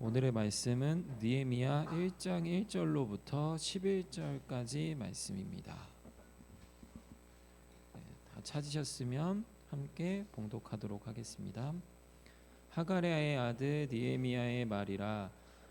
오늘의 말씀은 느헤미야 1장 1절로부터 11절까지 말씀입니다. 다 찾으셨으면 함께 봉독하도록 하겠습니다. 하가랴의 아들 느헤미야의 말이라.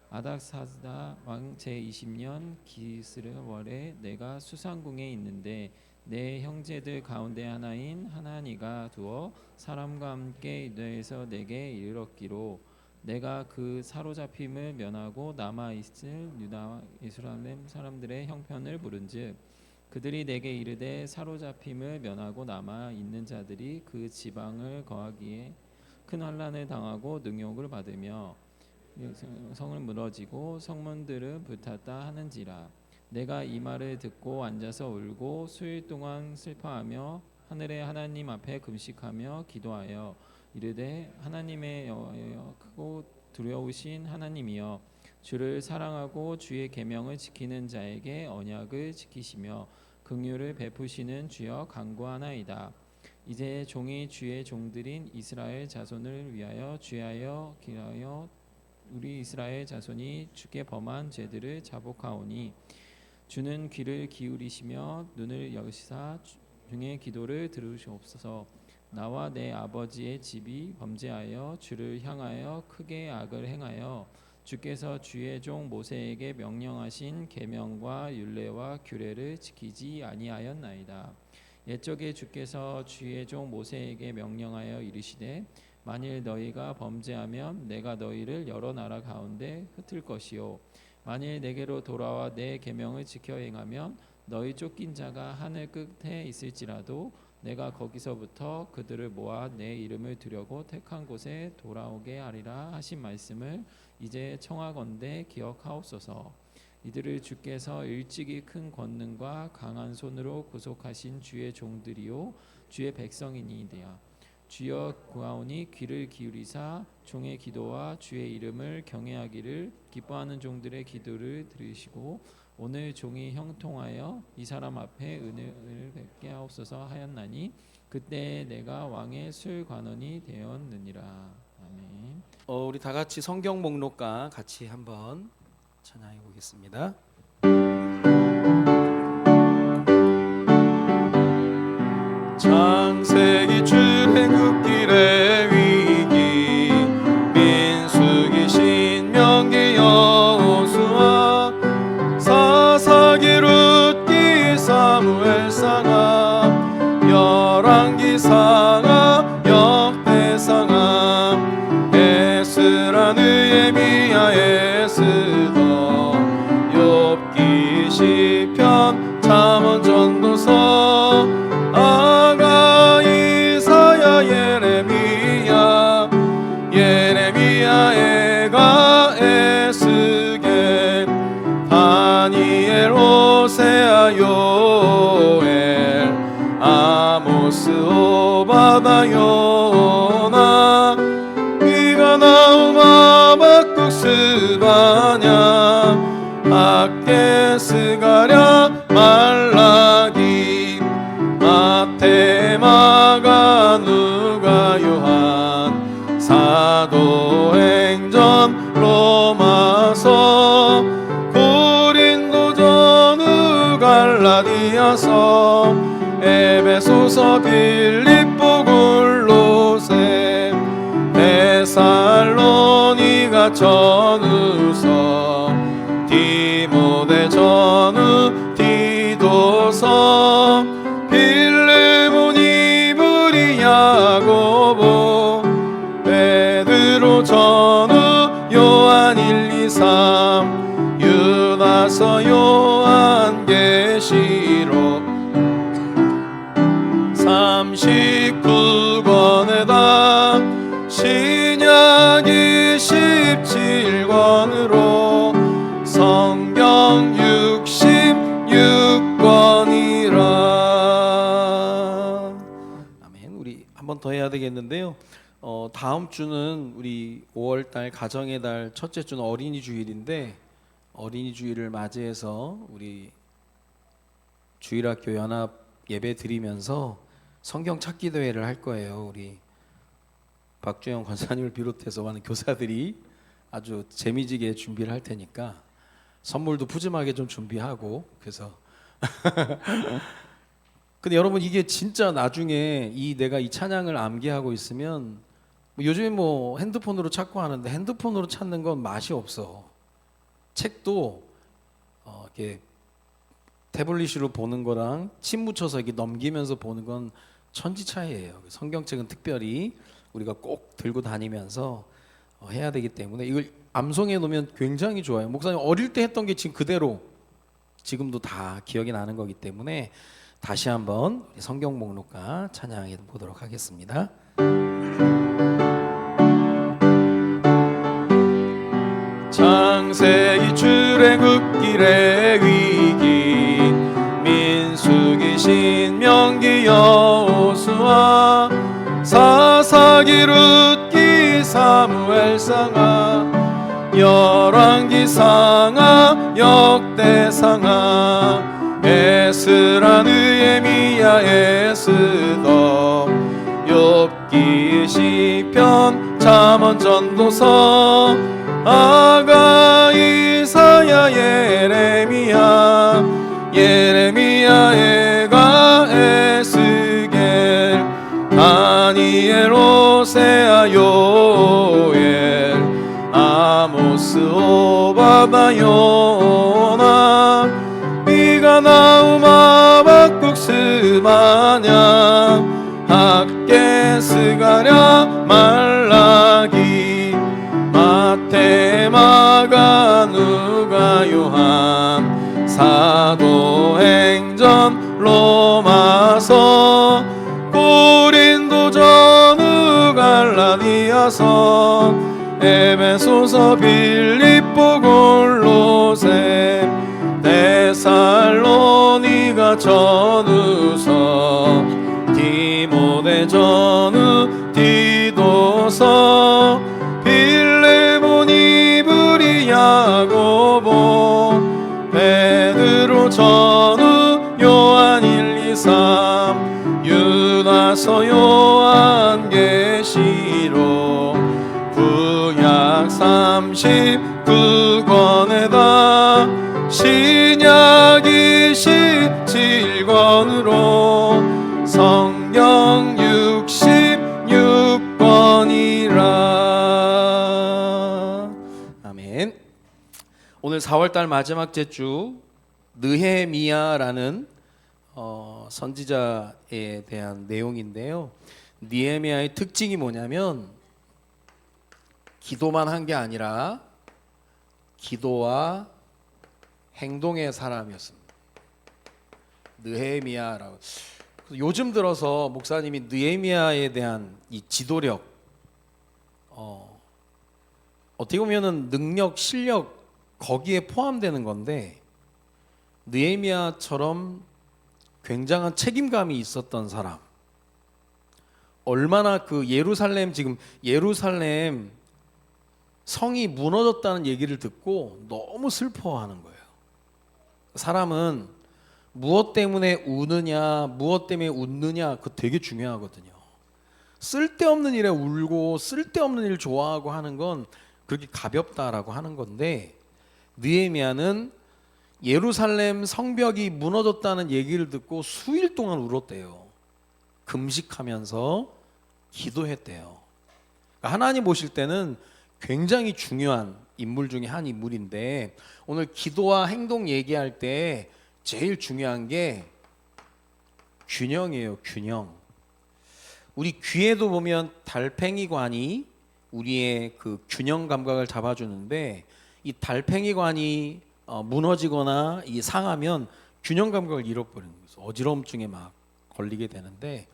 아닥사스다 왕 제20년 기스르월에 내가 수상궁에 있는데 내 형제들 가운데 하나인 하나니가 두어 사람과 함께 유다에서 내게 이르렀기로 내가 그 사로잡힘을 면하고 남아있을 유다와 예루살렘 사람들의 형편을 물은즉 그들이 내게 이르되 사로잡힘을 면하고 남아있는 자들이 그 지방을 거하기에 큰 환난을 당하고 능욕을 받으며 성을 무너지고 성문들을 불탔다 하는지라. 내가 이 말을 듣고 앉아서 울고 수일 동안 슬퍼하며 하늘의 하나님 앞에 금식하며 기도하여 이르되 하나님의 여호와여 크고 두려우신 하나님이여 주를 사랑하고 주의 계명을 지키는 자에게 언약을 지키시며 긍휼을 베푸시는 주여 간구하나이다. 이제 종이 주의 종들인 이스라엘 자손을 위하여 주하여 기하여 우리 이스라엘 자손이 주께 범한 죄들을 자복하오니 주는 귀를 기울이시며 눈을 여시사 중의 기도를 들으시옵소서. 나와 내 아버지의 집이 범죄하여 주를 향하여 크게 악을 행하여 주께서 주의 종 모세에게 명령하신 계명과 율례와 규례를 지키지 아니하였나이다. 옛적에 주께서 주의 종 모세에게 명령하여 이르시되 만일 너희가 범죄하면 내가 너희를 여러 나라 가운데 흩을 것이요 만일 내게로 돌아와 내 계명을 지켜 행하면 너희 쫓긴 자가 하늘 끝에 있을지라도 내가 거기서부터 그들을 모아 내 이름을 두려고 택한 곳에 돌아오게 하리라 하신 말씀을 이제 청하건대 기억하옵소서. 이들을 주께서 일찍이 큰 권능과 강한 손으로 구속하신 주의 종들이요 주의 백성이니이다. 주여 구하오니 귀를 기울이사 종의 기도와 주의 이름을 경외하기를 기뻐하는 종들의 기도를 들으시고 오늘 종이 형통하여 이 사람 앞에 은혜를 베게 하옵소서 하였나니 그때 내가 왕의 술관원이 되었느니라. 아멘. 우리 다 같이 성경 목록과 같이 한번 찬양해 보겠습니다. 창세기 출애굽길의 위기 민수기 신명기 여호수아 사사기 룻기 사무엘 상하 열왕기 상하 역대상하 에스라 느헤미야 에스더 욥기 시편 잠언 전도서 아가 이사야 예레미야 에가 에스겔 다니엘 호세아 요엘 아모스 오바다 요나 이가 나움 하박국 스바냐 학개 스가랴 말라기 마태 마가 누가 요한 사도행전 로마서 고린도 전후 갈라디아서 에베소서 빌립보 골로새 데살로니가 전후서 디모데 전후 디도서 빌레몬 이브리 야고보 베드로 전후 요한 1, 2, 3 유다서 요한 계시록 39권에다 신약 27권으로 성경 66권이라. 아멘. 우리 한 번 더 해야 되겠는데요. 다음 주는 우리 5월달 가정의 달 첫째 주는 어린이 주일인데 어린이 주일을 맞이해서 우리 주일학교 연합 예배 드리면서 성경 찾기 대회를 할 거예요. 우리 박주영 권사님을 비롯해서 많은 교사들이 아주 재미지게 준비를 할 테니까 선물도 푸짐하게 좀 준비하고 그래서 근데 여러분 이게 진짜 나중에 내가 이 찬양을 암기하고 있으면 요즘에 뭐 핸드폰으로 찾고 하는데 핸드폰으로 찾는 건 맛이 없어. 책도 이렇게 태블릿으로 보는 거랑 침 묻혀서 이렇게 넘기면서 보는 건 천지 차이예요. 성경책은 특별히 우리가 꼭 들고 다니면서 해야 되기 때문에 이걸 암송해 놓으면 굉장히 좋아요. 목사님 어릴 때 했던 게 지금 그대로 지금도 다 기억이 나는 거기 때문에 다시 한번 성경 목록과 찬양해 보도록 하겠습니다. 창세기 출애굽길의 위기 민수기 신명기 여호수아 사사기 룻기 사무엘상하 열왕기 상하 역대상하 에스라 느헤미야 에스더 욥기 시편 잠언 전도서 아가 이사야 예레미야 에가 에스겔 다니엘 호세아 요엘 아모스 오바다 요나 미가 나움 하박국 스마냐 학개 스가랴 말라기 마태 마가 누가 요한 사도행전 로마서 고린도 전후 갈라디아서 에베소서 빌립보 골로새 데살로니가 전후서 디모데 전후 디도서 빌레몬 이브리 야고보 베드로 전후 요한 1, 2, 3 유다서 요한 계시록 구약 39권에다 신약 27권으로 성경 66권이라. 아멘. 오늘 4월달 마지막 제주 느헤미야라는 선지자에 대한 내용인데요. 느헤미야의 특징이 뭐냐면 기도만 한 게 아니라 기도와 행동의 사람이었습니다. 느헤미야라고. 요즘 들어서 목사님이 느헤미야에 대한 이 지도력, 어떻게 보면은 능력, 실력 거기에 포함되는 건데 느헤미야처럼 굉장한 책임감이 있었던 사람. 얼마나 그 예루살렘 지금 예루살렘 성이 무너졌다는 얘기를 듣고 너무 슬퍼하는 거예요. 사람은 무엇 때문에 우느냐, 무엇 때문에 웃느냐, 그거 되게 중요하거든요. 쓸데없는 일에 울고 쓸데없는 일 좋아하고 하는 건 그렇게 가볍다라고 하는 건데 느헤미야는 예루살렘 성벽이 무너졌다는 얘기를 듣고 수일 동안 울었대요. 금식하면서 기도했대요. 그러니까 하나님 보실 때는 굉장히 중요한 인물 중에 한 인물인데 오늘 기도와 행동 얘기할 때 제일 중요한 게 균형이에요. 균형. 우리 귀에도 보면 달팽이관이 우리의 그 균형 감각을 잡아주는데 이 달팽이관이 무너지거나 이 상하면 균형 감각을 잃어버리는 거죠. 어지러움증에 막 걸리게 되는데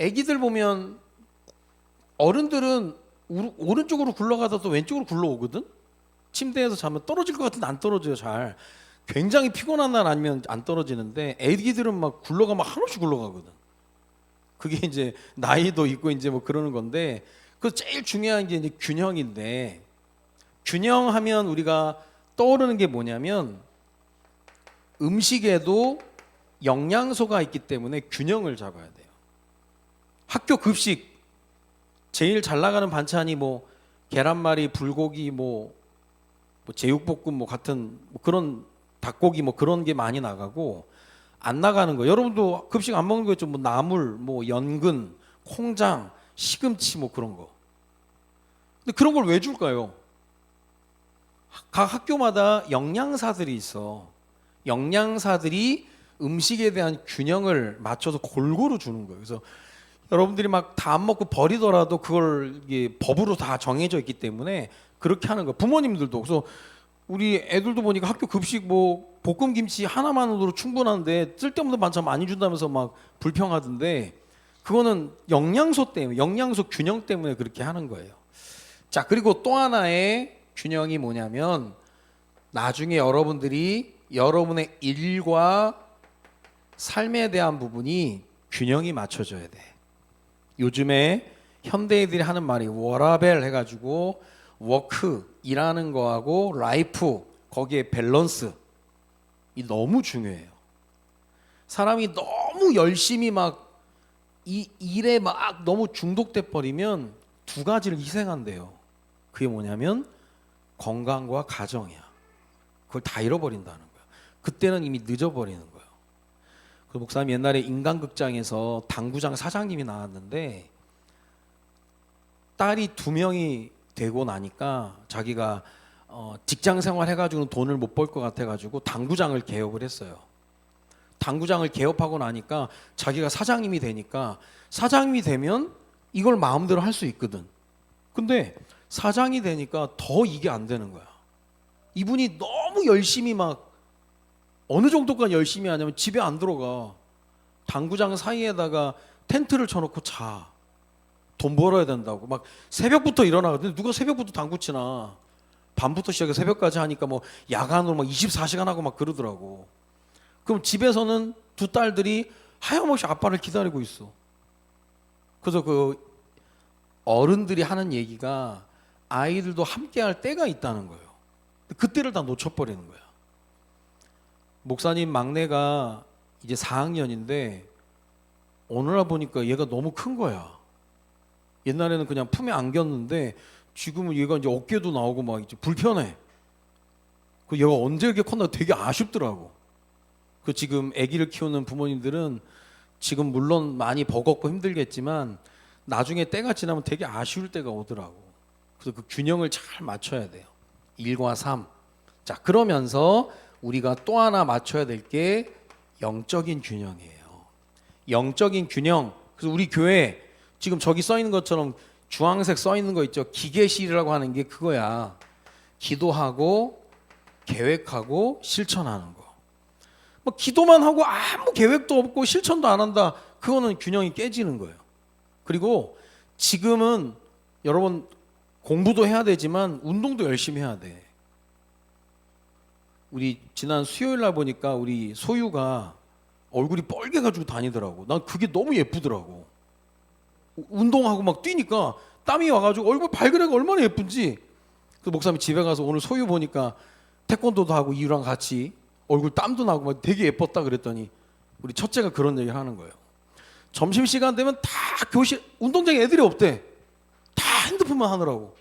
아기들 보면 어른들은 오른쪽으로 굴러가다 또 왼쪽으로 굴러오거든. 침대에서 자면 떨어질 것 같은데 안 떨어져요. 잘. 굉장히 피곤한 날 아니면 안 떨어지는데 애기들은 막 굴러가면 한없이 굴러가거든. 그게 이제 나이도 있고 이제 뭐 그러는 건데 그 제일 중요한 게 이제 균형인데 균형하면 우리가 떠오르는 게 뭐냐면 음식에도 영양소가 있기 때문에 균형을 잡아야 돼요. 학교 급식 제일 잘 나가는 반찬이 뭐 계란말이, 불고기, 뭐 제육볶음 뭐 같은 뭐 그런 닭고기 뭐 그런 게 많이 나가고 안 나가는 거. 여러분도 급식 안 먹는 거 있죠? 뭐 나물, 뭐 연근, 콩장, 시금치 뭐 그런 거. 근데 그런 걸 왜 줄까요? 각 학교마다 영양사들이 있어. 영양사들이 음식에 대한 균형을 맞춰서 골고루 주는 거예요. 그래서 여러분들이 막 다 안 먹고 버리더라도 그걸 이게 법으로 다 정해져 있기 때문에 그렇게 하는 거예요. 부모님들도. 그래서 우리 애들도 보니까 학교 급식 뭐 볶음 김치 하나만으로도 충분한데 쓸데없는 반찬 많이 준다면서 막 불평하던데 그거는 영양소 때문에, 영양소 균형 때문에 그렇게 하는 거예요. 자, 그리고 또 하나의 균형이 뭐냐면 나중에 여러분들이 여러분의 일과 삶에 대한 부분이 균형이 맞춰져야 돼. 요즘에 현대인들이 하는 말이 워라벨 해가지고 워크 일하는 거하고 라이프 거기에 밸런스 이 너무 중요해요. 사람이 너무 열심히 막 이 일에 막 너무 중독돼 버리면 두 가지를 희생한대요. 그게 뭐냐면 건강과 가정이야. 그걸 다 잃어버린다는 거야. 그때는 이미 늦어버리는 거예요. 그 목사님 옛날에 인간극장에서 당구장 사장님이 나왔는데 딸이 2명이 되고 나니까 자기가 직장 생활 해가지고는 돈을 못 벌 것 같아가지고 당구장을 개업을 했어요. 당구장을 개업하고 나니까 자기가 사장님이 되니까 사장님이 되면 이걸 마음대로 할 수 있거든. 근데 사장이 되니까 더 이게 안 되는 거야. 이분이 너무 열심히 막 어느 정도까지 열심히 하냐면 집에 안 들어가. 당구장 사이에다가 텐트를 쳐놓고 자. 돈 벌어야 된다고. 막 새벽부터 일어나거든. 누가 새벽부터 당구 치나. 밤부터 시작해서 새벽까지 하니까 뭐 야간으로 막 24시간 하고 막 그러더라고. 그럼 집에서는 두 딸들이 하염없이 아빠를 기다리고 있어. 그래서 그 어른들이 하는 얘기가 아이들도 함께 할 때가 있다는 거예요. 그때를 다 놓쳐버리는 거야. 목사님 막내가 이제 4학년인데 오늘날 보니까 얘가 너무 큰 거야. 옛날에는 그냥 품에 안겼는데 지금은 얘가 이제 어깨도 나오고 막 이제 불편해. 그 얘가 언제 이렇게 컸나 되게 아쉽더라고. 그 지금 아기를 키우는 부모님들은 지금 물론 많이 버겁고 힘들겠지만 나중에 때가 지나면 되게 아쉬울 때가 오더라고. 그래서 그 균형을 잘 맞춰야 돼요. 1과 3. 자, 그러면서 우리가 또 하나 맞춰야 될 게 영적인 균형이에요. 영적인 균형. 그래서 우리 교회 지금 저기 써 있는 것처럼 주황색 써 있는 거 있죠. 기계실이라고 하는 게 그거야. 기도하고 계획하고 실천하는 거. 뭐 기도만 하고 아무 계획도 없고 실천도 안 한다. 그거는 균형이 깨지는 거예요. 그리고 지금은 여러분 공부도 해야 되지만 운동도 열심히 해야 돼. 우리 지난 수요일 날 보니까 우리 소유가 얼굴이 뻘개가지고 다니더라고. 난 그게 너무 예쁘더라고. 운동하고 막 뛰니까 땀이 와가지고 얼굴 발그레가 얼마나 예쁜지. 그 목사님이 집에 가서 오늘 소유 보니까 태권도도 하고 이유랑 같이 얼굴 땀도 나고 막 되게 예뻤다 그랬더니 우리 첫째가 그런 얘기를 하는 거예요. 점심시간 되면 다 교실 운동장에 애들이 없대. 다 핸드폰만 하느라고.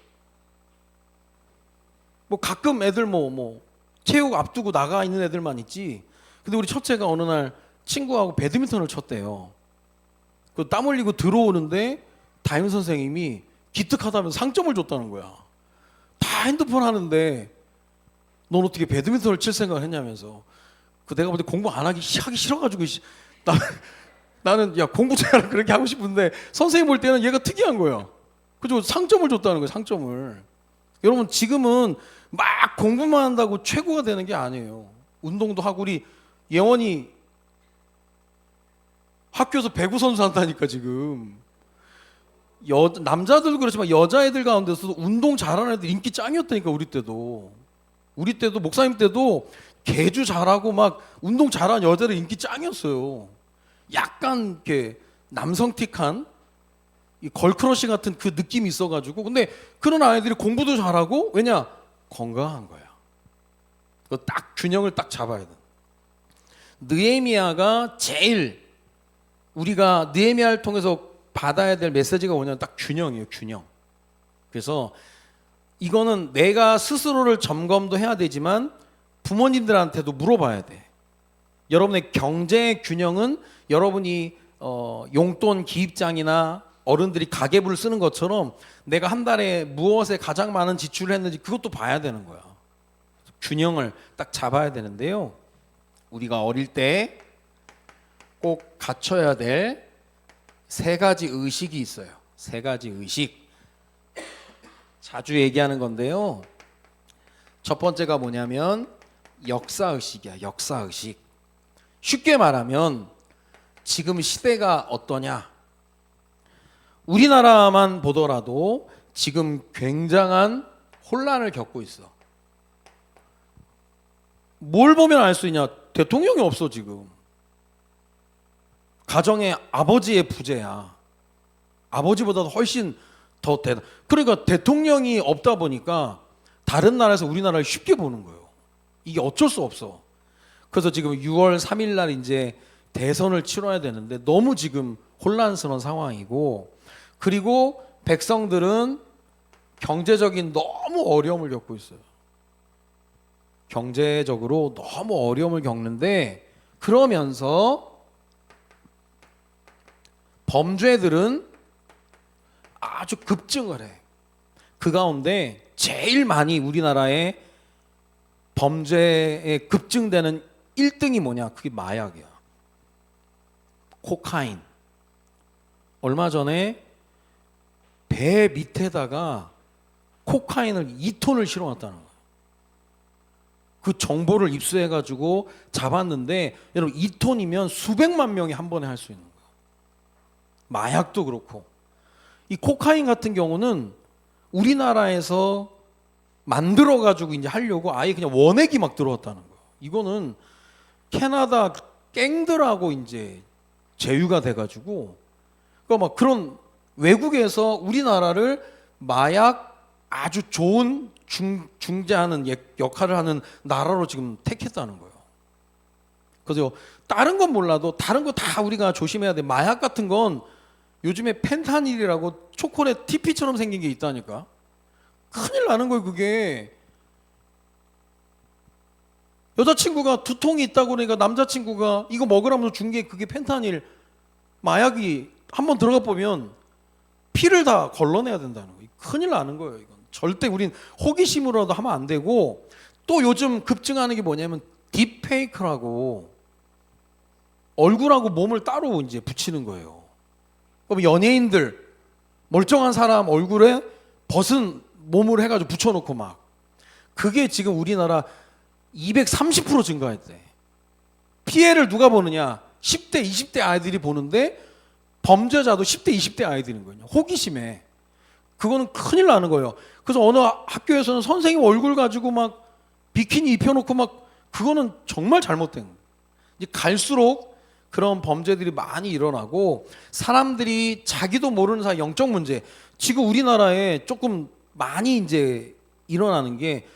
뭐 가끔 애들 뭐 체육 앞두고 나가 있는 애들만 있지. 근데 우리 첫째가 어느 날 친구하고 배드민턴을 쳤대요. 그 땀 흘리고 들어오는데 담임 선생님이 기특하다면서 상점을 줬다는 거야. 다 핸드폰 하는데 넌 어떻게 배드민턴을 칠 생각을 했냐면서. 그 내가 볼 때 공부 안 하기 싫어가지고 나는 야 공부 잘 그렇게 하고 싶은데 선생님 볼 때는 얘가 특이한 거야. 그래서 상점을 줬다는 거야. 상점을. 여러분 지금은 막 공부만 한다고 최고가 되는 게 아니에요. 운동도 하고 우리 예원이 학교에서 배구 선수 한다니까 지금. 남자들도 그렇지만 여자애들 가운데서도 운동 잘하는 애들 인기 짱이었다니까. 우리 때도 목사님 때도 개주 잘하고 막 운동 잘하는 여자들 인기 짱이었어요. 약간 이렇게 남성틱한 이 걸크러쉬 같은 그 느낌이 있어가지고. 근데 그런 아이들이 공부도 잘하고 왜냐? 건강한 거야. 딱 균형을 딱 잡아야 돼. 느헤미야가 제일 우리가 느헤미야를 통해서 받아야 될 메시지가 뭐냐면 딱 균형이에요. 균형. 그래서 이거는 내가 스스로를 점검도 해야 되지만 부모님들한테도 물어봐야 돼. 여러분의 경제 균형은 여러분이 용돈 기입장이나 어른들이 가계부를 쓰는 것처럼 내가 한 달에 무엇에 가장 많은 지출을 했는지 그것도 봐야 되는 거야. 균형을 딱 잡아야 되는데요. 우리가 어릴 때 꼭 갖춰야 될 세 가지 의식이 있어요. 세 가지 의식. 자주 얘기하는 건데요. 첫 번째가 뭐냐면 역사의식이야. 역사의식. 쉽게 말하면 지금 시대가 어떠냐? 우리나라만 보더라도 지금 굉장한 혼란을 겪고 있어. 뭘 보면 알 수 있냐? 대통령이 없어 지금. 가정의 아버지의 부재야. 아버지보다도 훨씬 더 대단. 그러니까 대통령이 없다 보니까 다른 나라에서 우리나라를 쉽게 보는 거예요. 이게 어쩔 수 없어. 그래서 지금 6월 3일 날 이제 대선을 치러야 되는데 너무 지금 혼란스러운 상황이고, 그리고 백성들은 경제적인 너무 어려움을 겪고 있어요. 경제적으로 너무 어려움을 겪는데, 그러면서 범죄들은 아주 급증을 해. 그 가운데 제일 많이 우리나라에 범죄에 급증되는 1등이 뭐냐? 그게 마약이야. 코카인. 얼마 전에 배 밑에다가 코카인을 2톤을 실어놨다는 거예요. 그 정보를 입수해가지고 잡았는데, 여러분 2톤이면 수백만 명이 한 번에 할 수 있는 거예요. 마약도 그렇고. 이 코카인 같은 경우는 우리나라에서 만들어가지고 이제 하려고 아예 그냥 원액이 막 들어왔다는 거예요. 이거는 캐나다 갱들하고 이제 제휴가 돼가지고, 그러니까 막 그런 외국에서 우리나라를 마약 아주 좋은 중재하는 역할을 하는 나라로 지금 택했다는 거예요. 그래서 다른 건 몰라도 다른 거 다 우리가 조심해야 돼. 마약 같은 건 요즘에 펜타닐이라고 초콜릿 TP처럼 생긴 게 있다니까. 큰일 나는 거예요, 그게. 여자친구가 두통이 있다고 그러니까 남자친구가 이거 먹으라면서 준 게 그게 펜타닐. 마약이 한번 들어가 보면 피를 다 걸러내야 된다는 거예요. 큰일 나는 거예요, 이건. 절대 우린 호기심으로라도 하면 안 되고, 또 요즘 급증하는 게 뭐냐면 딥페이크라고 얼굴하고 몸을 따로 이제 붙이는 거예요. 그럼 연예인들 멀쩡한 사람 얼굴에 벗은 몸을 해가지고 붙여놓고 막, 그게 지금 우리나라 230% 증가했대. 피해를 누가 보느냐? 10대, 20대 아이들이 보는데 범죄자도 10대, 20대 아이들인 거예요. 호기심에. 그거는 큰일 나는 거예요. 그래서 어느 학교에서는 선생님 얼굴 가지고 막 비키니 입혀놓고 막, 그거는 정말 잘못된 거예요. 이제 갈수록 그런 범죄들이 많이 일어나고, 사람들이 자기도 모르는 사이 영적 문제, 지금 우리나라에 조금 많이 이제 일어나는 게,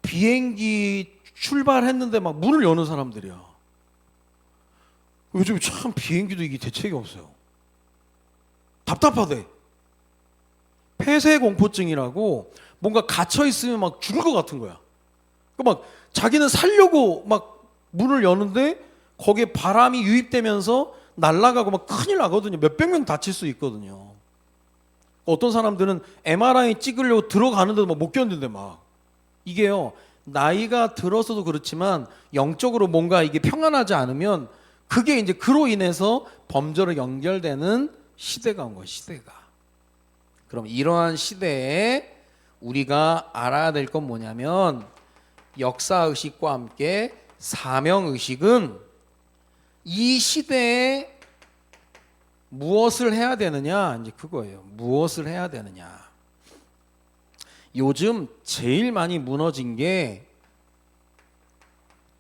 비행기 출발했는데 막 문을 여는 사람들이야. 요즘 참 비행기도 이게 대책이 없어요. 답답하대. 폐쇄 공포증이라고, 뭔가 갇혀 있으면 막 죽을 것 같은 거야. 막 자기는 살려고 막 문을 여는데 거기에 바람이 유입되면서 날아가고 막 큰일 나거든요. 몇백 명 다칠 수 있거든요. 어떤 사람들은 MRI 찍으려고 들어가는데도 막 못 견딘대 막. 이게요, 나이가 들어서도 그렇지만 영적으로 뭔가 이게 평안하지 않으면 그게 이제 그로 인해서 범죄로 연결되는 시대가 온 거예요. 시대가. 그럼 이러한 시대에 우리가 알아야 될 건 뭐냐면, 역사의식과 함께 사명의식은 이 시대에 무엇을 해야 되느냐, 이제 그거예요. 무엇을 해야 되느냐. 요즘 제일 많이 무너진 게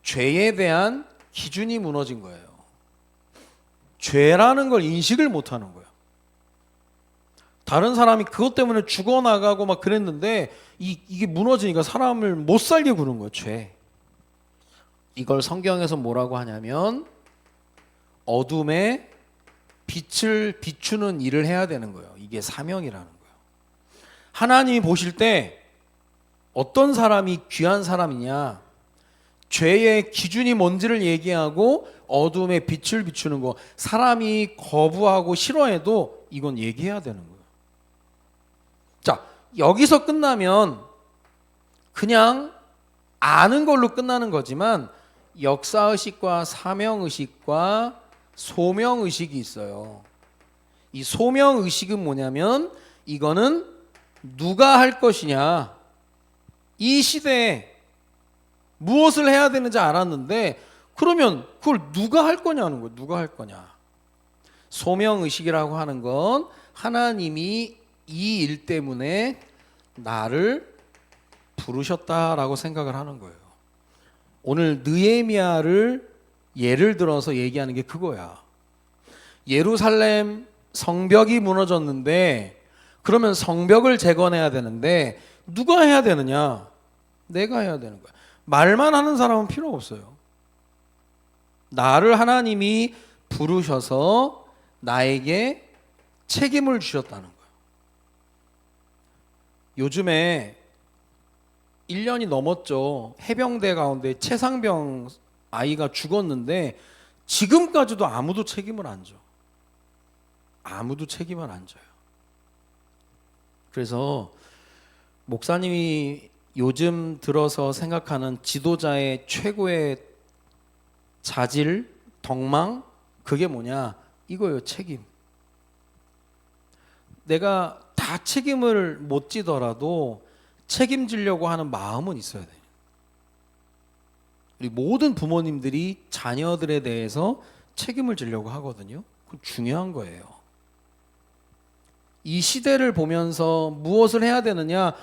죄에 대한 기준이 무너진 거예요. 죄라는 걸 인식을 못하는 거예요. 다른 사람이 그것 때문에 죽어나가고 막 그랬는데 이게 무너지니까 사람을 못 살게 구는 거예요. 죄. 이걸 성경에서 뭐라고 하냐면 어둠에 빛을 비추는 일을 해야 되는 거예요. 이게 사명이라는 거예요. 하나님이 보실 때 어떤 사람이 귀한 사람이냐? 죄의 기준이 뭔지를 얘기하고 어둠에 빛을 비추는 거. 사람이 거부하고 싫어해도 이건 얘기해야 되는 거예요. 자, 여기서 끝나면 그냥 아는 걸로 끝나는 거지만 역사의식과 사명의식과 소명의식이 있어요. 이 소명의식은 뭐냐면 이거는 누가 할 것이냐. 이 시대에 무엇을 해야 되는지 알았는데 그러면 그걸 누가 할 거냐는 거예요. 누가 할 거냐. 소명의식이라고 하는 건 하나님이 이 일 때문에 나를 부르셨다라고 생각을 하는 거예요. 오늘 느헤미야를 예를 들어서 얘기하는 게 그거야. 예루살렘 성벽이 무너졌는데 그러면 성벽을 재건해야 되는데 누가 해야 되느냐? 내가 해야 되는 거야. 말만 하는 사람은 필요 없어요. 나를 하나님이 부르셔서 나에게 책임을 주셨다는 거예요. 요즘에 1년이 넘었죠. 해병대 가운데 최상병 아이가 죽었는데 지금까지도 아무도 책임을 안 져. 아무도 책임을 안 져요. 그래서 목사님이 요즘 들어서 생각하는 지도자의 최고의 자질, 덕망, 그게 뭐냐? 이거예요, 책임. 내가 다 책임을 못 지더라도 책임지려고 하는 마음은 있어야 돼요. 우리 모든 부모님들이 자녀들에 대해서 책임을 지려고 하거든요. 그건 중요한 거예요. 이 시대를 보면서 무엇을 해야 되느냐?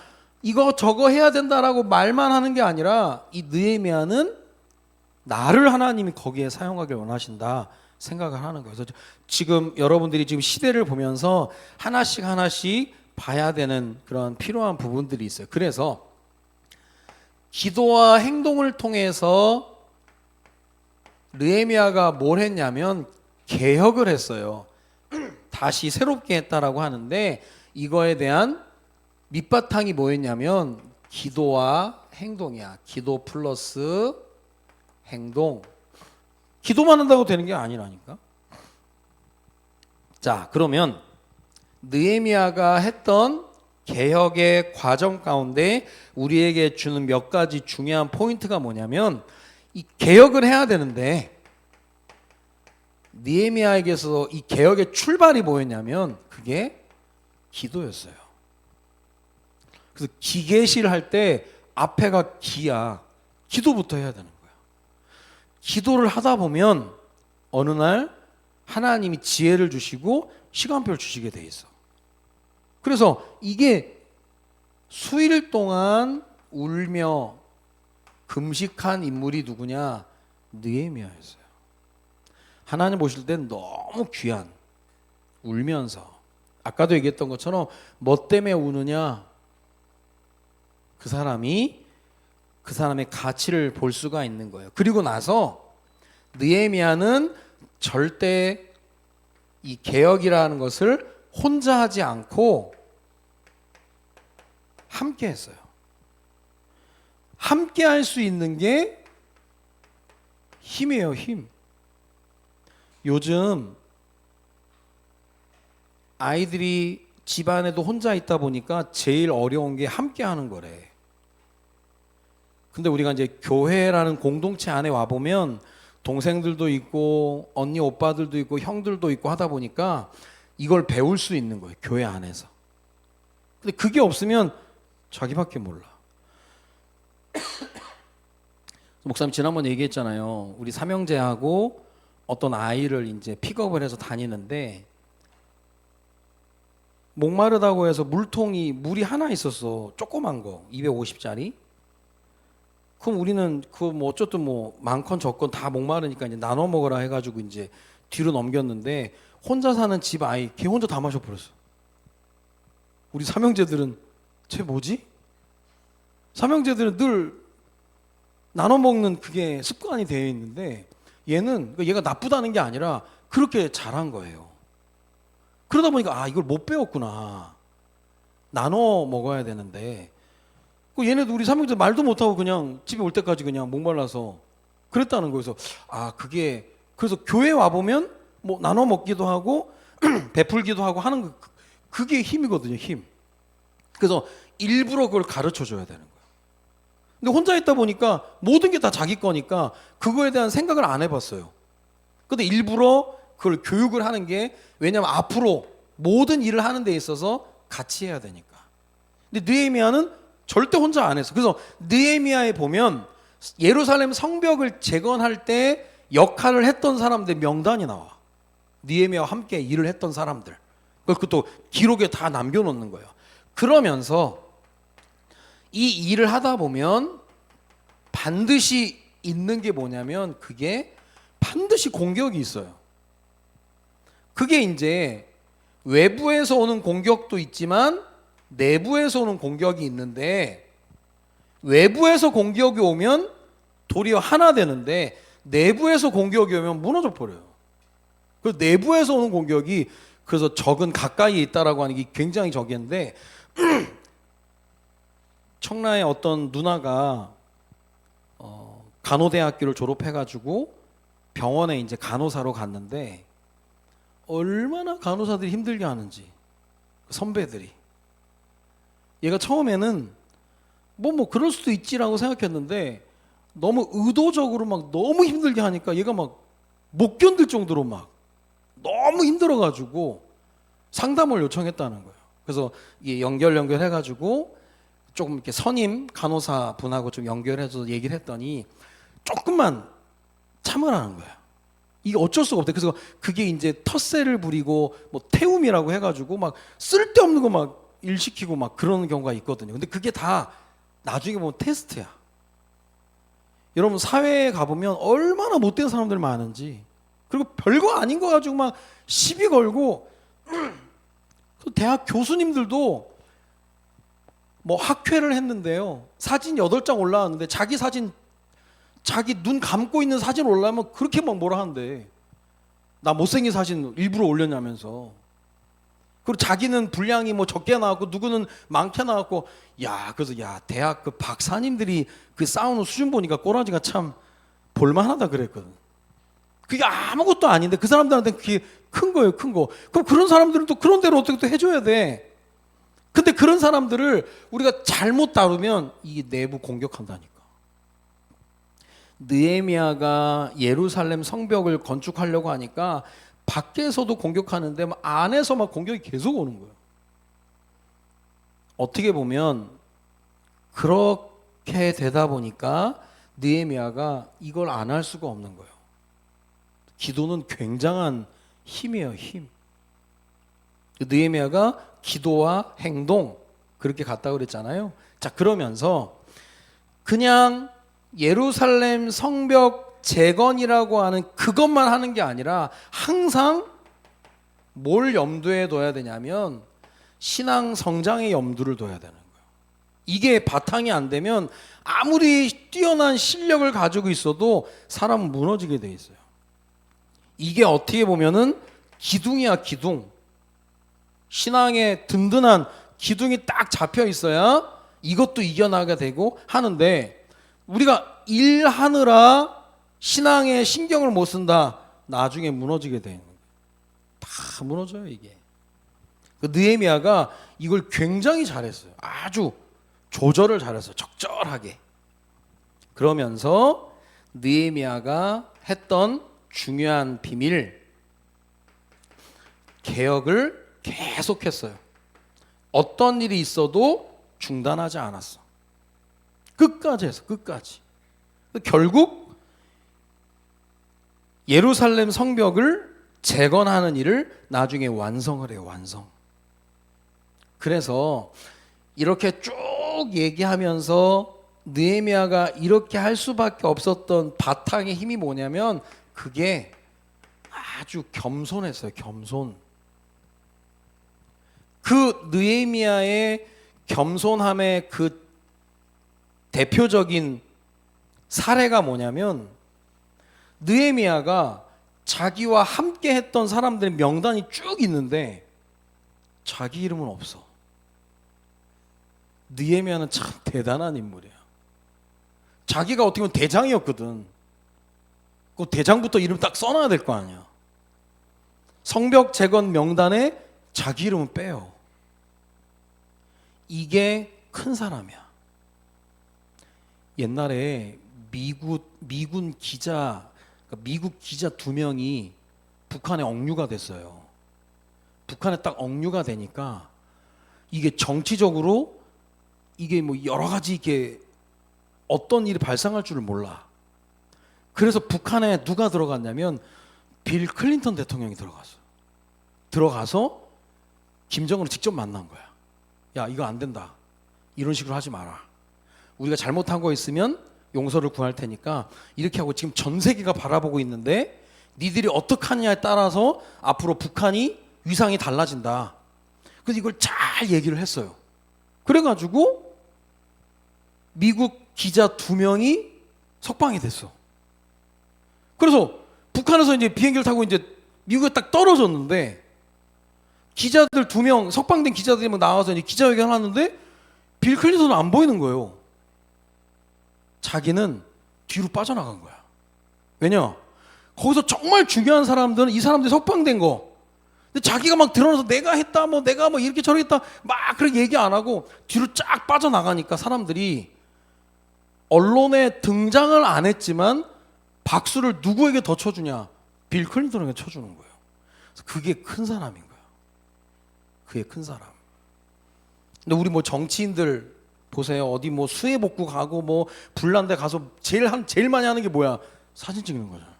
이거 저거 해야 된다라고 말만 하는 게 아니라 이 느헤미야는 나를 하나님이 거기에 사용하길 원하신다 생각을 하는 거예요. 그래서 지금 여러분들이 지금 시대를 보면서 하나씩 하나씩 봐야 되는 그런 필요한 부분들이 있어요. 그래서 기도와 행동을 통해서 느헤미야가 뭘 했냐면 개혁을 했어요. 다시 새롭게 했다라고 하는데 이거에 대한 밑바탕이 뭐였냐면 기도와 행동이야. 기도 플러스 행동. 기도만 한다고 되는 게 아니라니까. 자, 그러면 느헤미야가 했던 개혁의 과정 가운데 우리에게 주는 몇 가지 중요한 포인트가 뭐냐면 이 개혁을 해야 되는데 느헤미야에게서 이 개혁의 출발이 뭐였냐면 그게 기도였어요. 그래서 기계실 할 때 앞에가 기야. 기도부터 해야 되는 거야. 기도를 하다 보면 어느 날 하나님이 지혜를 주시고 시간표를 주시게 돼 있어. 그래서 이게 수일 동안 울며 금식한 인물이 누구냐? 느헤미야였어요. 하나님 보실 땐 너무 귀한, 울면서 아까도 얘기했던 것처럼 뭐 때문에 우느냐? 그 사람의 가치를 볼 수가 있는 거예요. 그리고 나서 느헤미야는 절대 이 개혁이라는 것을 혼자 하지 않고 함께 했어요. 함께 할 수 있는 게 힘이에요, 힘. 요즘 아이들이 집안에도 혼자 있다 보니까 제일 어려운 게 함께 하는 거래. 근데 우리가 이제 교회라는 공동체 안에 와 보면 동생들도 있고 언니 오빠들도 있고 형들도 있고 하다 보니까 이걸 배울 수 있는 거예요. 교회 안에서. 근데 그게 없으면 자기밖에 몰라. 목사님 지난번 얘기했잖아요. 우리 삼형제하고 어떤 아이를 이제 픽업을 해서 다니는데 목마르다고 해서 물이 하나 있었어. 조그만 거. 250짜리. 그럼 우리는 그 뭐 어쨌든 뭐 많건 적건 다 목마르니까 이제 나눠 먹으라 해가지고 이제 뒤로 넘겼는데 혼자 사는 집 아이 걔 혼자 다 마셔버렸어. 우리 삼형제들은 쟤 뭐지? 삼형제들은 늘 나눠 먹는 그게 습관이 되어 있는데 얘는 얘가 나쁘다는 게 아니라 그렇게 잘한 거예요. 그러다 보니까 이걸 못 배웠구나. 나눠 먹어야 되는데 그 얘네도 우리 삼형제 말도 못하고 그냥 집에 올 때까지 그냥 목말라서 그랬다는 거예요. 그래서 그게 그래서 교회 와 보면 뭐 나눠 먹기도 하고 베풀기도 하고 하는 거, 그게 힘이거든요, 힘. 그래서 일부러 그걸 가르쳐 줘야 되는 거예요. 근데 혼자 있다 보니까 모든 게 다 자기 거니까 그거에 대한 생각을 안 해봤어요. 근데 일부러 그걸 교육을 하는 게, 왜냐면 앞으로 모든 일을 하는 데 있어서 같이 해야 되니까. 근데 느헤미야는 절대 혼자 안 했어. 그래서 느헤미야에 보면 예루살렘 성벽을 재건할 때 역할을 했던 사람들 명단이 나와. 느헤미야와 함께 일을 했던 사람들. 그것도 기록에 다 남겨놓는 거예요. 그러면서 이 일을 하다 보면 반드시 있는 게 뭐냐면, 그게 반드시 공격이 있어요. 그게 이제 외부에서 오는 공격도 있지만 내부에서 오는 공격이 있는데, 외부에서 공격이 오면 도리어 하나 되는데 내부에서 공격이 오면 무너져 버려요. 그 내부에서 오는 공격이, 그래서 적은 가까이에 있다라고 하는 게 굉장히 적인데 청라의 어떤 누나가 간호대학교를 졸업해가지고 병원에 이제 간호사로 갔는데 얼마나 간호사들이 힘들게 하는지, 선배들이. 얘가 처음에는 뭐 그럴 수도 있지라고 생각했는데 너무 의도적으로 막 너무 힘들게 하니까 얘가 막 못 견딜 정도로 막 너무 힘들어가지고 상담을 요청했다는 거예요. 그래서 이게 연결해가지고 조금 이렇게 선임 간호사 분하고 좀 연결해서 얘기를 했더니 조금만 참으라는 거야. 이게 어쩔 수가 없대. 그래서 그게 이제 텃세를 부리고 뭐 태움이라고 해가지고 막 쓸데없는 거 막 일시키고 막 그러는 경우가 있거든요. 근데 그게 다 나중에 보면 테스트야. 여러분 사회에 가보면 얼마나 못된 사람들 많은지, 그리고 별거 아닌 거 가지고 막 시비 걸고 대학 교수님들도 뭐 학회를 했는데요, 사진 8장 올라왔는데 자기 사진, 자기 눈 감고 있는 사진 올라오면 그렇게 막 뭐라 하는데, 나 못생긴 사진 일부러 올렸냐면서. 그리고 자기는 분량이 뭐 적게 나왔고 누구는 많게 나왔고, 그래서 대학 그 박사님들이 그 싸우는 수준 보니까 꼬라지가 참 볼만하다 그랬거든. 그게 아무것도 아닌데 그 사람들한테 그게 큰 거예요, 큰 거. 그럼 그런 사람들은 또 그런 대로 어떻게 또 해줘야 돼. 근데 그런 사람들을 우리가 잘못 다루면 이게 내부 공격한다니까. 느헤미야가 예루살렘 성벽을 건축하려고 하니까 밖에서도 공격하는데 안에서 막 공격이 계속 오는 거예요. 어떻게 보면 그렇게 되다 보니까 느헤미야가 이걸 안 할 수가 없는 거예요. 기도는 굉장한 힘이에요, 힘. 느헤미야가 기도와 행동 그렇게 갔다고 그랬잖아요. 자, 그러면서 그냥 예루살렘 성벽 재건이라고 하는 그것만 하는 게 아니라 항상 뭘 염두에 둬야 되냐면 신앙 성장의 염두를 둬야 되는 거예요. 이게 바탕이 안 되면 아무리 뛰어난 실력을 가지고 있어도 사람은 무너지게 돼 있어요. 이게 어떻게 보면은 기둥이야, 기둥. 신앙에 든든한 기둥이 딱 잡혀 있어야 이것도 이겨나가게 되고 하는데, 우리가 일하느라 신앙에 신경을 못 쓴다, 나중에 무너지게 되는 거예요. 다 무너져요, 이게. 그 느헤미야가 이걸 굉장히 잘했어요. 아주 조절을 잘했어요, 적절하게. 그러면서 느헤미야가 했던 중요한 비밀, 개혁을 계속했어요. 어떤 일이 있어도 중단하지 않았어. 끝까지 했어, 끝까지. 결국 예루살렘 성벽을 재건하는 일을 나중에 완성을 해요, 완성. 그래서 이렇게 쭉 얘기하면서 느헤미야가 이렇게 할 수밖에 없었던 바탕의 힘이 뭐냐면, 그게 아주 겸손했어요, 겸손. 그 느헤미야의 겸손함의 그 대표적인 사례가 뭐냐면, 느헤미야가 자기와 함께 했던 사람들의 명단이 쭉 있는데 자기 이름은 없어. 느헤미야는 참 대단한 인물이야. 자기가 어떻게 보면 대장이었거든. 그 대장부터 이름 딱 써놔야 될 거 아니야. 성벽 재건 명단에 자기 이름은 빼요. 이게 큰 사람이야. 옛날에 미군 기자, 그러니까 미국 기자 2명이 북한에 억류가 됐어요. 북한에 딱 억류가 되니까 이게 정치적으로 이게 뭐 여러 가지 이게 어떤 일이 발생할 줄을 몰라. 그래서 북한에 누가 들어갔냐면 빌 클린턴 대통령이 들어갔어. 들어가서 김정은을 직접 만난 거야. 야, 이거 안 된다. 이런 식으로 하지 마라. 우리가 잘못한 거 있으면 용서를 구할 테니까 이렇게 하고 지금 전 세계가 바라보고 있는데 니들이 어떻게 하느냐에 따라서 앞으로 북한이 위상이 달라진다. 그래서 이걸 잘 얘기를 했어요. 그래가지고 미국 기자 2명이 석방이 됐어. 그래서 북한에서 이제 비행기를 타고 이제 미국에 딱 떨어졌는데 기자들 2명, 석방된 기자들이 막 나와서 이제 기자회견을 하는데 빌 클린턴은 안 보이는 거예요. 자기는 뒤로 빠져나간 거야. 왜냐? 거기서 정말 중요한 사람들은 이 사람들이 석방된 거. 근데 자기가 막 드러나서 내가 했다, 뭐 내가 뭐 이렇게 저렇게 했다, 막 그렇게 얘기 안 하고 뒤로 쫙 빠져나가니까 사람들이 언론에 등장을 안 했지만 박수를 누구에게 더 쳐주냐? 빌 클린턴에게 쳐주는 거예요. 그래서 그게 큰 사람인 거야. 그게 큰 사람. 근데 우리 뭐 정치인들 보세요. 어디 뭐 수해복구 가고 뭐 불난데 가서 제일 많이 하는 게 뭐야? 사진 찍는 거잖아.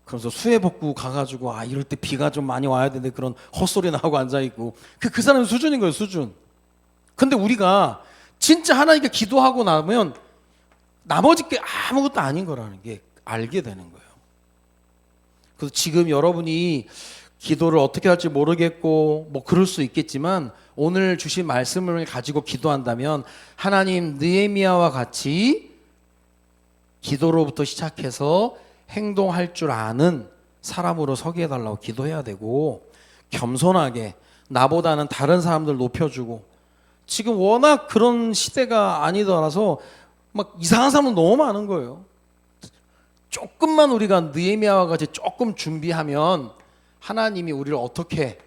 그래서 수해복구 가가지고 아 이럴 때 비가 좀 많이 와야 되는데 그런 헛소리 나오고 앉아 있고 그 사람의 수준인 거예요, 수준. 근데 우리가 진짜 하나님께 기도하고 나면 나머지 게 아무것도 아닌 거라는 게 알게 되는 거예요. 그래서 지금 여러분이 기도를 어떻게 할지 모르겠고 뭐 그럴 수 있겠지만 오늘 주신 말씀을 가지고 기도한다면 하나님 느헤미야와 같이 기도로부터 시작해서 행동할 줄 아는 사람으로 서게 해달라고 기도해야 되고 겸손하게 나보다는 다른 사람들 높여주고 지금 워낙 그런 시대가 아니더라서 막 이상한 사람은 너무 많은 거예요. 조금만 우리가 느헤미야와 같이 조금 준비하면 하나님이 우리를 어떻게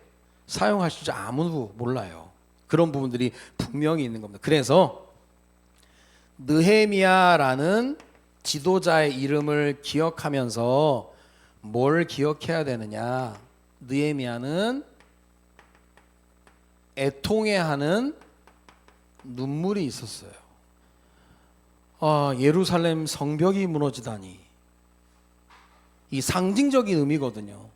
사용하실지 아무도 몰라요. 그런 부분들이 분명히 있는 겁니다. 그래서 느헤미야라는 지도자의 이름을 기억하면서 뭘 기억해야 되느냐? 느헤미야는 애통해하는 눈물이 있었어요. 아, 예루살렘 성벽이 무너지다니. 이 상징적인 의미거든요.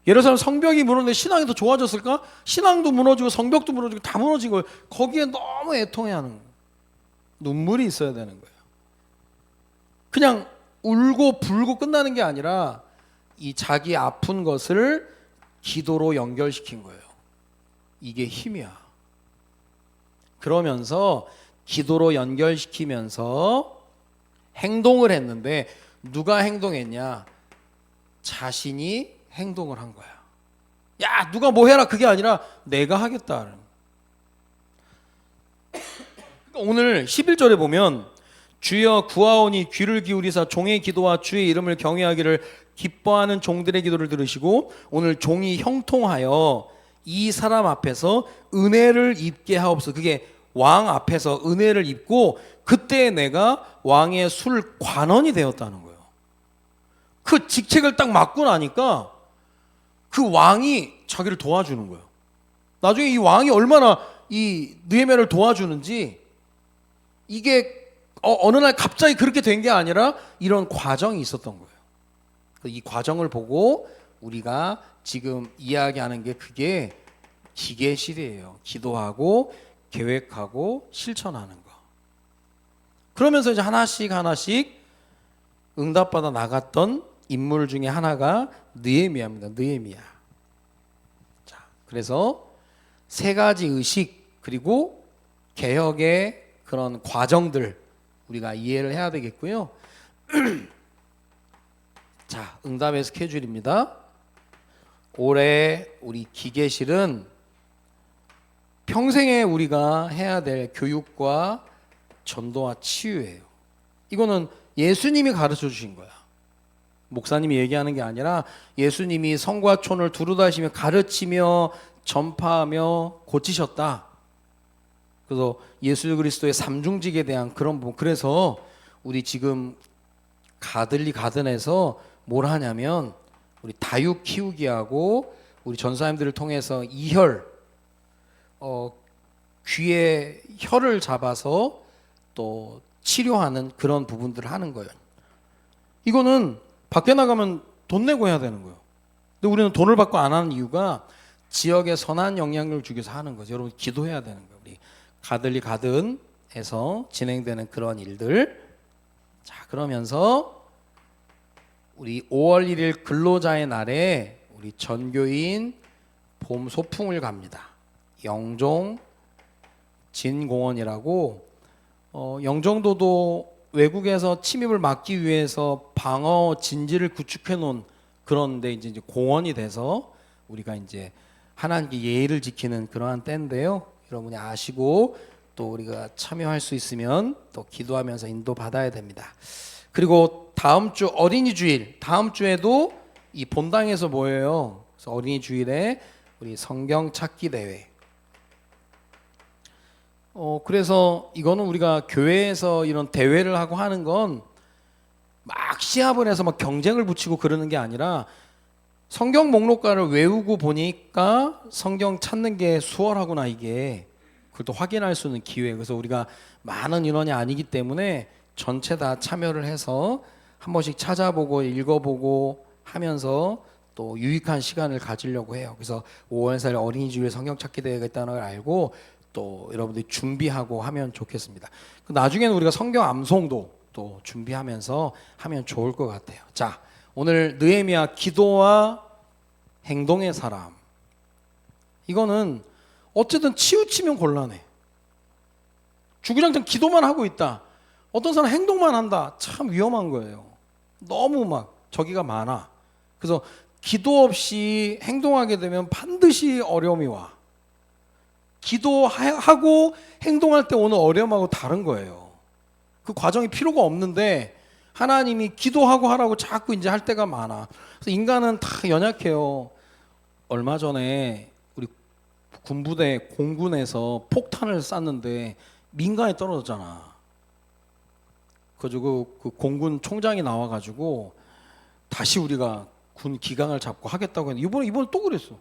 예루살렘 성벽이 무너졌는데 신앙이 더 좋아졌을까? 신앙도 무너지고 성벽도 무너지고 다 무너진 거예요. 거기에 너무 애통해하는 거예요. 눈물이 있어야 되는 거예요. 그냥 울고 불고 끝나는 게 아니라 이 자기 아픈 것을 기도로 연결시킨 거예요. 이게 힘이야. 그러면서 기도로 연결시키면서 행동을 했는데 누가 행동했냐? 자신이 행동을 한 거야. 야, 누가 뭐 해라 그게 아니라 내가 하겠다. 오늘 11절에 보면 주여 구하오니 귀를 기울이사 종의 기도와 주의 이름을 경외하기를 기뻐하는 종들의 기도를 들으시고 오늘 종이 형통하여 이 사람 앞에서 은혜를 입게 하옵소서. 그게 왕 앞에서 은혜를 입고 그때 내가 왕의 술 관원이 되었다는 거예요. 그 직책을 딱 맡고 나니까 그 왕이 자기를 도와주는 거예요. 나중에 이 왕이 얼마나 이 느헤미야를 도와주는지 이게 어느 날 갑자기 그렇게 된 게 아니라 이런 과정이 있었던 거예요. 이 과정을 보고 우리가 지금 이야기하는 게 그게 기계실이에요. 기도하고 계획하고 실천하는 거. 그러면서 이제 하나씩 응답받아 나갔던 인물 중에 하나가 느헤미야입니다. 느헤미야. 자, 그래서 세 가지 의식 그리고 개혁의 그런 과정들 우리가 이해를 해야 되겠고요. 자, 응답의 스케줄입니다. 올해 우리 기계실은 평생에 우리가 해야 될 교육과 전도와 치유예요. 이거는 예수님이 가르쳐 주신 거야. 목사님이 얘기하는 게 아니라 예수님이 성과 촌을 두루다니시며 가르치며 전파하며 고치셨다. 그래서 예수 그리스도의 삼중직에 대한 그런 부분. 그래서 우리 지금 가들리 가든에서 뭘 하냐면 우리 다육 키우기하고 우리 전사님들을 통해서 이혈 귀에 혈을 잡아서 또 치료하는 그런 부분들을 하는 거예요. 이거는 밖에 나가면 돈 내고 해야 되는 거예요. 근데 우리는 돈을 받고 안 하는 이유가 지역에 선한 영향력을 주기 위해서 하는 거죠. 여러분 기도해야 되는 거예요. 우리 가들리 가든에서 진행되는 그런 일들. 자, 그러면서 우리 5월 1일 근로자의 날에 우리 전교인 봄 소풍을 갑니다. 영종 진공원이라고 영종도도 외국에서 침입을 막기 위해서 방어 진지를 구축해 놓은 그런데 이제 공원이 돼서 우리가 이제 하나님께 예의를 지키는 그러한 때인데요. 여러분이 아시고 또 우리가 참여할 수 있으면 또 기도하면서 인도 받아야 됩니다. 그리고 다음 주 어린이 주일, 다음 주에도 이 본당에서 모여요. 그래서 어린이 주일에 우리 성경 찾기 대회. 그래서 이거는 우리가 교회에서 이런 대회를 하고 하는 건 막 시합을 해서 막 경쟁을 붙이고 그러는 게 아니라 성경 목록가를 외우고 보니까 성경 찾는 게 수월하구나 이게. 그걸 또 확인할 수 있는 기회. 그래서 우리가 많은 인원이 아니기 때문에 전체 다 참여를 해서 한 번씩 찾아보고 읽어보고 하면서 또 유익한 시간을 가지려고 해요. 그래서 5월 4일 어린이 주일 성경 찾기 대회가 있다는 걸 알고 또 여러분들이 준비하고 하면 좋겠습니다. 나중에는 우리가 성경 암송도 또 준비하면서 하면 좋을 것 같아요. 자, 오늘 느헤미야 기도와 행동의 사람. 이거는 어쨌든 치우치면 곤란해. 주구장창 기도만 하고 있다. 어떤 사람 행동만 한다. 참 위험한 거예요. 너무 막 저기가 많아. 그래서 기도 없이 행동하게 되면 반드시 어려움이 와. 기도하고 행동할 때 오는 어려움하고 다른 거예요. 그 과정이 필요가 없는데 하나님이 기도하고 하라고 자꾸 이제 할 때가 많아. 그래서 인간은 다 연약해요. 얼마 전에 우리 군부대 공군에서 폭탄을 쐈는데 민가에 떨어졌잖아. 그래가지고 그 공군 총장이 나와가지고 다시 우리가 군 기강을 잡고 하겠다고 했는데 이번에 또 그랬어.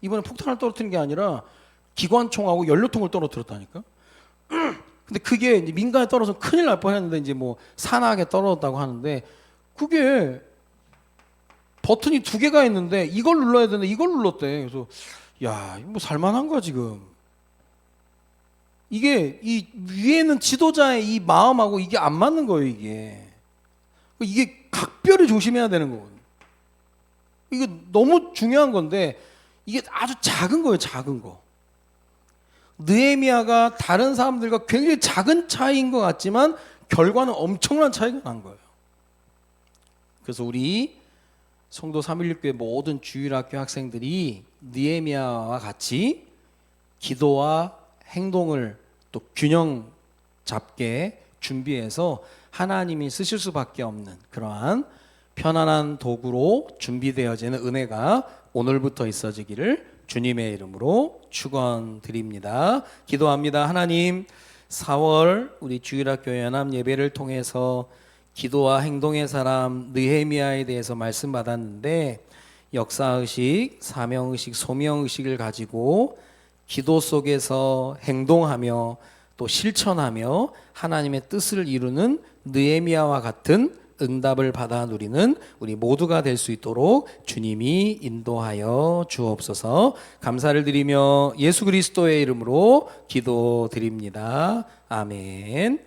이번에 폭탄을 떨어뜨린 게 아니라 기관총하고 연료통을 떨어뜨렸다니까. 근데 그게 이제 민가에 떨어져서 큰일 날 뻔했는데 이제 뭐 산악에 떨어졌다고 하는데 그게 버튼이 2개가 있는데 이걸 눌러야 되는데 이걸 눌렀대. 그래서 야, 이거 뭐 살만한가 지금. 이게 이 위에 있는 지도자의 이 마음하고 이게 안 맞는 거예요, 이게 각별히 조심해야 되는 거거든요. 이게 너무 중요한 건데 이게 아주 작은 거예요, 작은 거. 느헤미야가 다른 사람들과 굉장히 작은 차이인 것 같지만 결과는 엄청난 차이가 난 거예요. 그래서 우리 성도 316교회 모든 주일학교 학생들이 느헤미야와 같이 기도와 행동을 또 균형 잡게 준비해서 하나님이 쓰실 수밖에 없는 그러한 편안한 도구로 준비되어지는 은혜가 오늘부터 있어지기를 주님의 이름으로 축원드립니다. 기도합니다. 하나님, 4월 우리 주일학교 연합 예배를 통해서 기도와 행동의 사람 느헤미야에 대해서 말씀 받았는데 역사의식, 사명의식, 소명의식을 가지고 기도 속에서 행동하며 또 실천하며 하나님의 뜻을 이루는 느헤미야와 같은 응답을 받아 누리는 우리 모두가 될 수 있도록 주님이 인도하여 주옵소서. 감사를 드리며 예수 그리스도의 이름으로 기도드립니다. 아멘.